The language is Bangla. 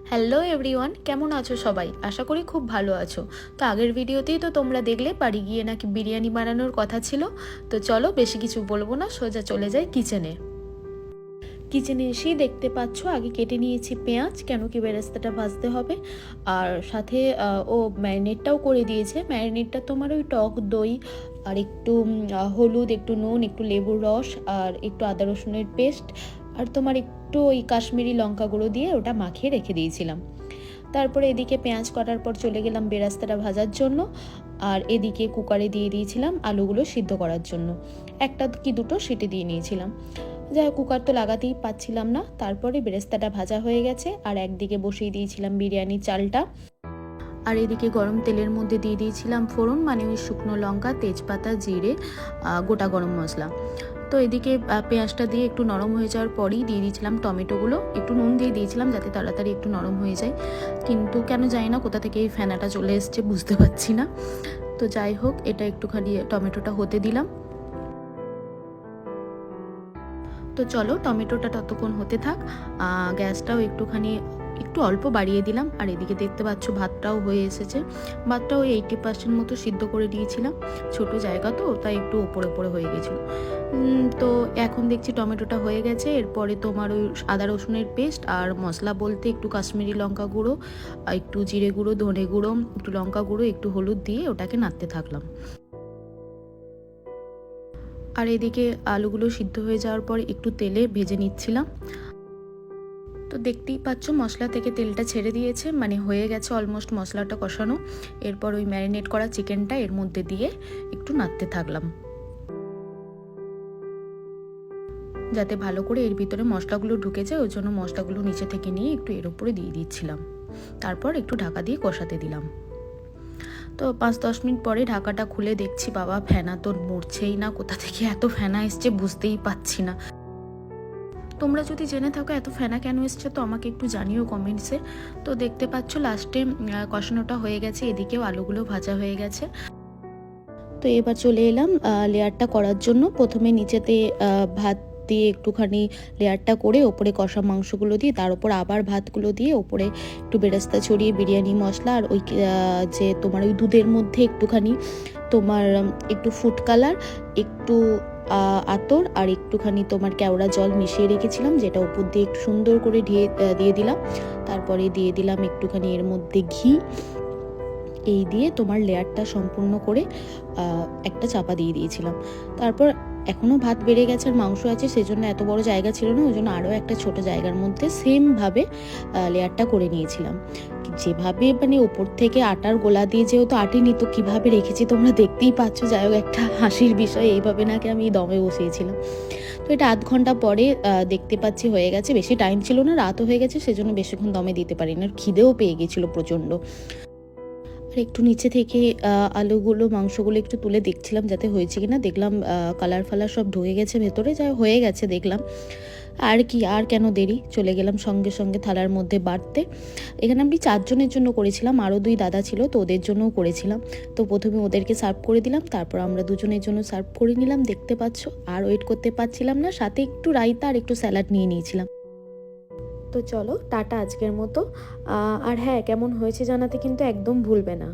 হ্যালো এভরিওয়ান, কেমন আছো সবাই? আশা করি খুব ভালো আছো। তো আগের ভিডিওতেই তো তোমরা দেখলে বাড়ি গিয়ে নাকি বিরিয়ানি বানানোর কথা ছিল। তো চলো বেশি কিছু বলবো না, সোজা চলে যাই কিচেনে। কিচেনে এসেই দেখতে পাচ্ছ আগে কেটে নিয়েছি পেঁয়াজ, কেন কি বেরেস্তাটা ভাজতে হবে। আর সাথে ও ম্যারিনেটটাও করে দিয়েছে। ম্যারিনেটটা তোমার ওই টক দই আর একটু হলুদ, একটু নুন, একটু লেবুর রস আর একটু আদা রসুনের পেস্ট আর তোমার একটু ওই কাশ্মীরি লঙ্কা গুঁড়ো দিয়ে ওটা মাখিয়ে রেখে দিয়েছিলাম। তারপরে এদিকে পেঁয়াজ কাটার পর চলে গেলাম বেরেস্তাটা ভাজার জন্য। আর এদিকে কুকারে দিয়ে দিয়েছিলাম আলুগুলো সিদ্ধ করার জন্য। একটা কি দুটো সিটি দিয়ে নিয়েছিলাম। যাই হোক, কুকার তো লাগাতেই পাচ্ছিলাম না। তারপরে বেরেস্তাটা ভাজা হয়ে গেছে আর একদিকে বসিয়ে দিয়েছিলাম বিরিয়ানির চালটা। আর এদিকে গরম তেলের মধ্যে দিয়ে দিয়েছিলাম ফোড়ন, মানে ওই শুকনো লঙ্কা, তেজপাতা, জিরে, গোটা গরম মশলা। তো এদিকে পেঁয়াজটা দিয়ে একটু নরম হয়ে যাওয়ার পরেই দিয়ে দিয়েছিলাম টমেটোগুলো। একটু নুন দিয়ে দিয়েছিলাম যাতে তাড়াতাড়ি একটু নরম হয়ে যায়, কিন্তু কেন জানি না কোথা থেকে এই ফেনাটা চলে এসছে বুঝতে পারছি না। তো যাই হোক, এটা একটুখানি টমেটোটা হতে দিলাম। তো চলো টমেটোটা ততক্ষণ হতে থাক। গ্যাসটাও একটু অল্প বাড়িয়ে দিলাম। আর এদিকে দেখতে পাচ্ছ ভাতটাও হয়ে এসেছে। ভাতটাও 80% মতো সিদ্ধ করে দিয়েছিলাম। ছোট জায়গা তো, তাই একটু ওপরে ওপরে হয়ে গেছিলো। তো এখন দেখছি টমেটোটা হয়ে গেছে। এরপরে তোমার ওই আদা রসুনের পেস্ট আর মশলা বলতে একটু কাশ্মীরি লঙ্কা গুঁড়ো, একটু জিরে গুঁড়ো, ধনে গুঁড়ো, একটু লঙ্কা গুঁড়ো, একটু হলুদ দিয়ে ওটাকে নাড়তে থাকলাম। আর এদিকে আলুগুলো সিদ্ধ হয়ে যাওয়ার পর একটু তেলে ভেজে নিচ্ছিলাম। তো দেখতেই পাচ্ছ মশলা থেকে তেলটা ছেড়ে দিয়েছে, মানে হয়ে গেছে অলমোস্ট মশলাটা কষানো। এরপর ওই ম্যারিনেট করা চিকেনটা এর মধ্যে দিয়ে একটু নাড়তে থাকলাম, যাতে ভালো করে এর ভিতরে মশলাগুলো ঢুকে যায়। ওই জন্য মশলাগুলো নিচে থেকে নিয়ে একটু এর উপরে দিয়ে দিচ্ছিলাম। তারপর একটু ঢাকা দিয়ে কষাতে দিলাম। তো 5-10 মিনিট পরে ঢাকাটা খুলে দেখছি বাবা, ফেনা তো মরছেই না। কোথা থেকে এত ফেনা এসছে বুঝতেই পাচ্ছি না। তোমরা যদি জেনে থাকো এত ফেনা কেন এসছে তো আমাকে একটু জানিও কমেন্টসে। তো দেখতে পাচ্ছ লাস্টে কষানোটা হয়ে গেছে, এদিকেও আলুগুলো ভাজা হয়ে গেছে। তো এবার চলে এলাম লেয়ারটা করার জন্য। প্রথমে নিচেতে ভাত দিয়ে একটুখানি লেয়ারটা করে ওপরে কষা মাংসগুলো দিয়ে, তার উপর আবার ভাতগুলো দিয়ে, ওপরে একটু বেরেস্তা ছড়িয়ে বিরিয়ানি মশলা আর ওই যে তোমার ওই দুধের মধ্যে একটুখানি তোমার একটু ফুড কালার, একটু আতর আর একটুখানি তোমার কেওড়া জল মিশিয়ে রেখেছিলাম, যেটা উপর দিয়ে একটু সুন্দর করে দিয়ে দিলাম। তারপরে দিয়ে দিলাম একটুখানি এর মধ্যে ঘি। এই দিয়ে তোমার লেয়ারটা সম্পূর্ণ করে একটা চাপা দিয়ে দিয়েছিলাম। তারপর এখনও ভাত বেড়ে গেছে আর মাংস আছে, সেজন্য এত বড় জায়গা ছিল না, ওই জন্য আরও একটা ছোট জায়গার মধ্যে সেমভাবে লেয়ারটা করে নিয়েছিলাম। যেভাবে মানে ওপর থেকে আটার গোলা দিয়ে, যেহেতু আটিনি তো কীভাবে রেখেছি তোমরা দেখতেই পাচ্ছ। যাই হোক, একটা হাসির বিষয়, এইভাবে নাকি আমি দমে বসিয়েছিলাম। তো এটা আধ ঘন্টা পরে দেখতে পাচ্ছি হয়ে গেছে। বেশি টাইম ছিল না, রাতও হয়ে গেছে, সেজন্য বেশিক্ষণ দমে দিতে পারিনি। আর খিদেও পেয়ে গেছিলো প্রচণ্ড। আর একটু নিচে থেকে আলুগুলো মাংসগুলো একটু তুলে দেখছিলাম যাতে হয়েছে কিনা। দেখলাম কালার ফালার সব ঢুকে গেছে ভেতরে, যা হয়ে গেছে দেখলাম। আর কি, আর কেন দেরি, চলে গেলাম সঙ্গে সঙ্গে থালার মধ্যে বাড়তে। এখানে আমি 4 জনের জন্য করেছিলাম, আরও 2 দাদা ছিল তো ওদের জন্যও করেছিলাম। তো প্রথমে ওদেরকে সার্ভ করে দিলাম, তারপর আমরা 2 জনের জন্য সার্ভ করে নিলাম। দেখতে পাচ্ছ আর ওয়েট করতে পারছিলাম না, সাথে একটু রায়তা আর একটু স্যালাড নিয়ে নিয়েছিলাম। তো চলো টাটা আজকের মতো। আর হ্যাঁ, কেমন হয়েছে জানাতে কিন্তু একদম ভুলবে না।